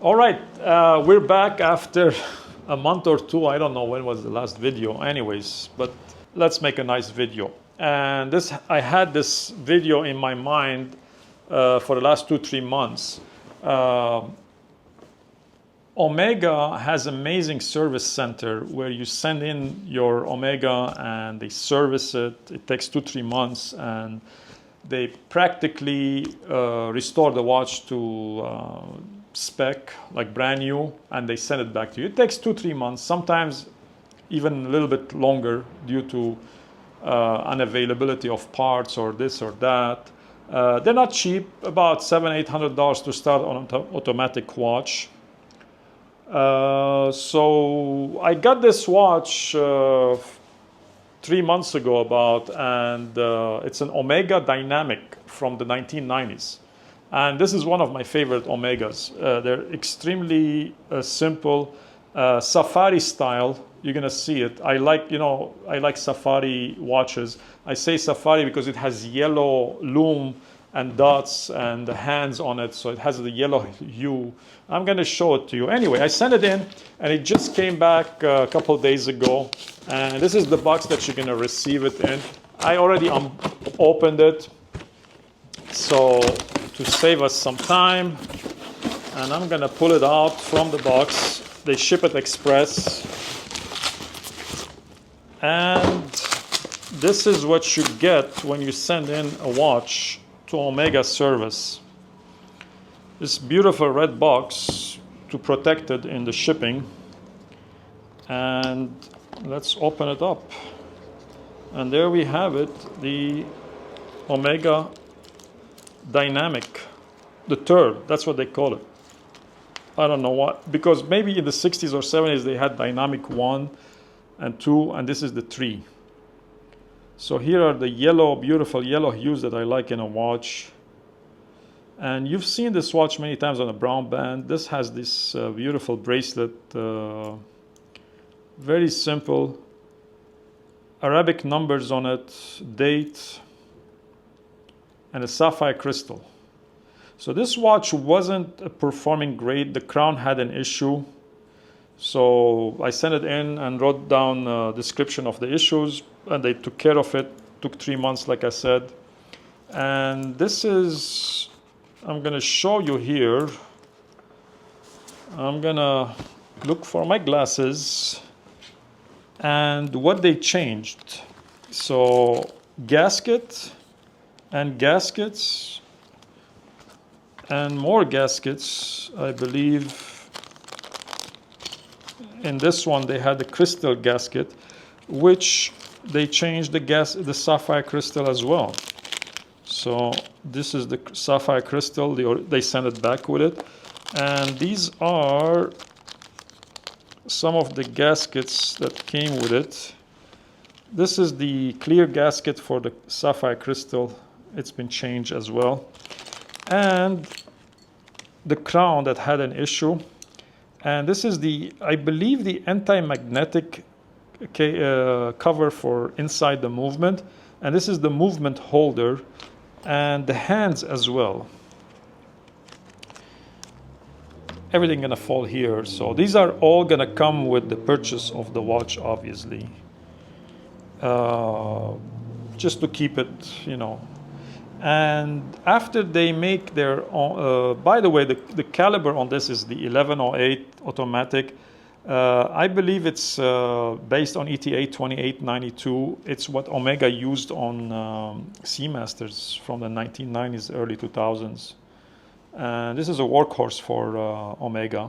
All right, we're back after a month or two. I don't know when was the last video anyways, but let's make a nice video. And I had this video in my mind for the last 2-3 months. Omega has amazing service center where you send in your Omega and they service it. It takes 2-3 months and they practically restore the watch to spec, like brand new, and they send it back to you. It takes 2-3 months, sometimes even a little bit longer due to unavailability of parts or this or that. They're not cheap, about $700-800 to start on an automatic watch. So I got this watch 3 months ago and it's an Omega Dynamic from the 1990s. And this is one of my favorite Omegas. They're extremely simple, safari style. You're gonna see it. I like safari watches. I say safari because it has yellow lume and dots and the hands on it, so it has the yellow hue. I'm gonna show it to you. Anyway, I sent it in and it just came back a couple days ago. And this is the box that you're gonna receive it in. I already opened it. So to save us some time, and I'm gonna pull it out from the box. They ship it express. And this is what you get when you send in a watch to Omega service. This beautiful red box to protect it in the shipping. And let's open it up. And there we have it, the Omega Dynamic, the third, that's what they call it. I don't know what, because maybe in the 60s or 70s they had Dynamic 1 and 2, and this is the 3. So here are the yellow, beautiful yellow hues that I like in a watch. And you've seen this watch many times on a brown band. This has this beautiful bracelet, very simple, Arabic numbers on it, date, and a sapphire crystal. So this watch wasn't performing great. The crown had an issue. So I sent it in and wrote down a description of the issues, and they took care of it. Took 3 months, like I said. And this is, I'm gonna show you here. I'm gonna look for my glasses and what they changed. So gasket and gaskets and more gaskets. I believe in this one they had the crystal gasket, which they changed the sapphire crystal as well. So this is the sapphire crystal. They sent it back with it. And these are some of the gaskets that came with it. This is the clear gasket for the sapphire crystal. It's been changed as well. And the crown that had an issue. And this is I believe the anti-magnetic cover for inside the movement. And this is the movement holder and the hands as well. Everything gonna fall here. So these are all gonna come with the purchase of the watch, obviously. Just to keep it, And after they make their own, by the way, the caliber on this is the 1108 automatic. I believe it's based on ETA 2892. It's what Omega used on Seamasters from the 1990s, early 2000s. This is a workhorse for Omega.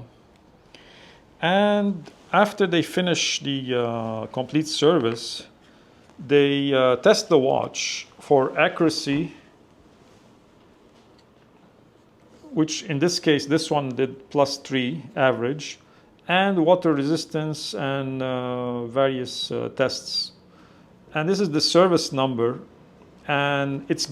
And after they finish the complete service, they test the watch for accuracy, which in this case, this one did +3 average, and water resistance and various tests. And this is the service number, and it's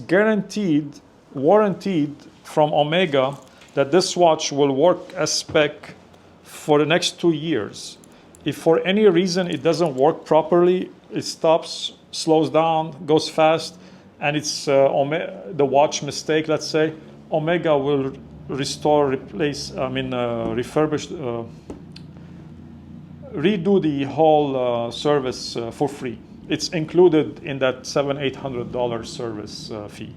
warranted from Omega that this watch will work as spec for the next 2 years. If for any reason it doesn't work properly, it stops, slows down, goes fast, and it's the watch mistake, let's say, Omega will restore, replace, refurbish, redo the whole service for free. It's included in that $700-800 service fee.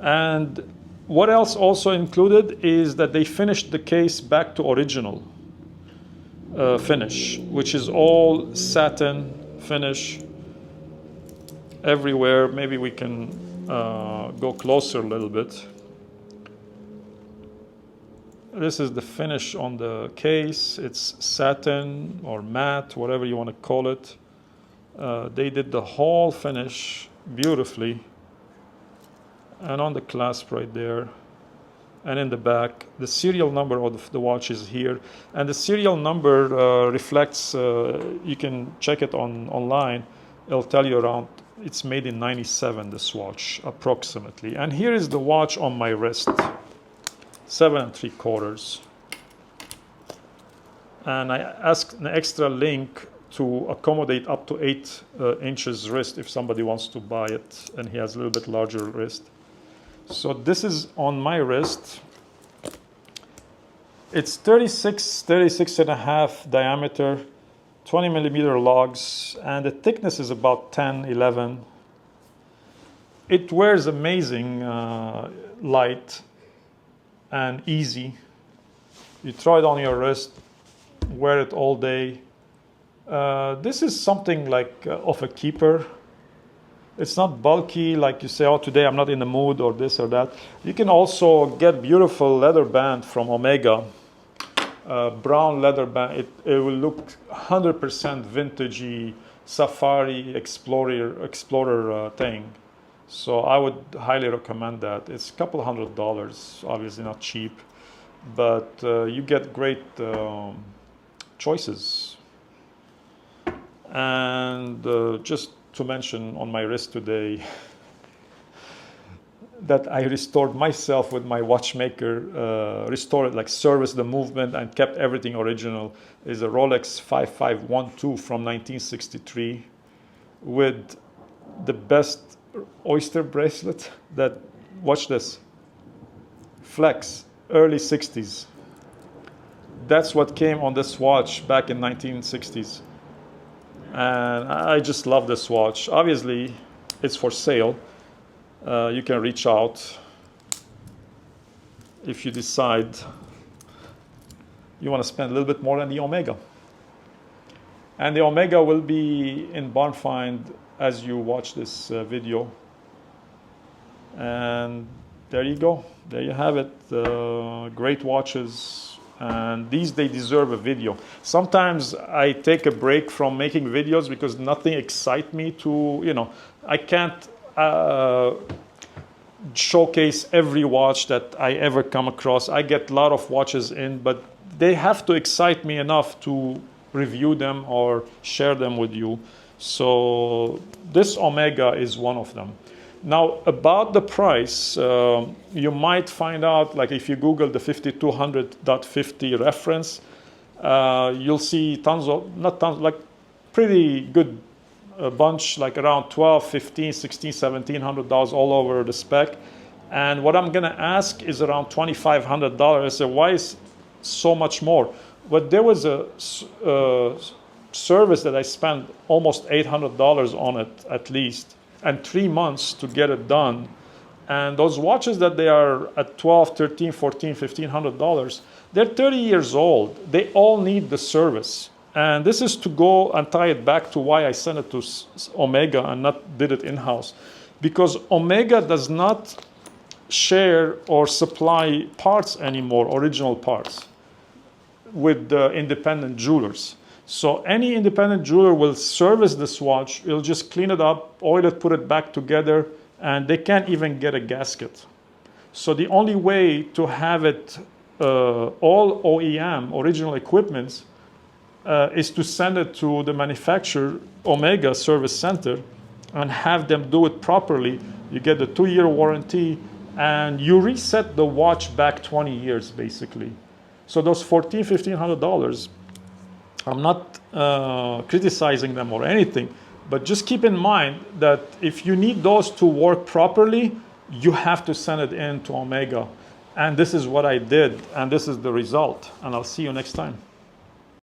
And what else also included is that they finished the case back to original finish, which is all satin finish everywhere. Maybe we can go closer a little bit. This is the finish on the case. It's satin or matte, whatever you want to call it. They did the whole finish beautifully. And on the clasp right there. And in the back, the serial number of the watch is here. And the serial number reflects, you can check it online. It'll tell you around, it's made in 97, this watch, approximately. And here is the watch on my wrist. 7 3/4. And I asked an extra link to accommodate up to 8 inches wrist if somebody wants to buy it and he has a little bit larger wrist. So this is on my wrist. It's 36 and a half diameter, 20 millimeter lugs, and the thickness is about 10, 11. It wears amazing, light and easy. You throw it on your wrist, wear it all day. This is something like of a keeper. It's not bulky like you say, oh, today I'm not in the mood or this or that. You can also get beautiful leather band from Omega, brown leather band. It will look 100% vintagey, safari, explorer thing. So I would highly recommend that. It's a couple $100, obviously not cheap, but you get great choices. And just to mention on my wrist today that I restored myself with my watchmaker, restored, like serviced the movement and kept everything original, is a Rolex 5512 from 1963 with the best oyster bracelet that, watch this, flex, early 60s. That's what came on this watch back in 1960s. And I just love this watch. Obviously, it's for sale. You can reach out if you decide you want to spend a little bit more on the Omega. And the Omega will be in Barn Find as you watch this video. And there you go. There you have it. Great watches. And these, they deserve a video. Sometimes I take a break from making videos because nothing excites me to, I can't showcase every watch that I ever come across. I get a lot of watches in, but they have to excite me enough to review them or share them with you. So this Omega is one of them. Now, about the price, you might find out, like if you Google the 5200.50 reference, you'll see like pretty good bunch, like around $1,200, $1,500, $1,600, $1,700 all over the spec. And what I'm gonna ask is around $2,500. I said, why is so much more? But there was a service that I spent almost $800 on it at least, and 3 months to get it done. And those watches that they are at $1,200, $1,300, $1,400, $1,500, they're 30 years old. They all need the service. And this is to go and tie it back to why I sent it to Omega and not did it in-house. Because Omega does not share or supply parts anymore, original parts, with the independent jewelers. So any independent jeweler will service this watch. He'll just clean it up, oil it, put it back together, and they can't even get a gasket. So the only way to have it all OEM, original equipment, is to send it to the manufacturer, Omega Service Center, and have them do it properly. You get the 2-year warranty, and you reset the watch back 20 years, basically. So those $1,400, $1,500, I'm not criticizing them or anything, but just keep in mind that if you need those to work properly, you have to send it in to Omega. And this is what I did, and this is the result. And I'll see you next time.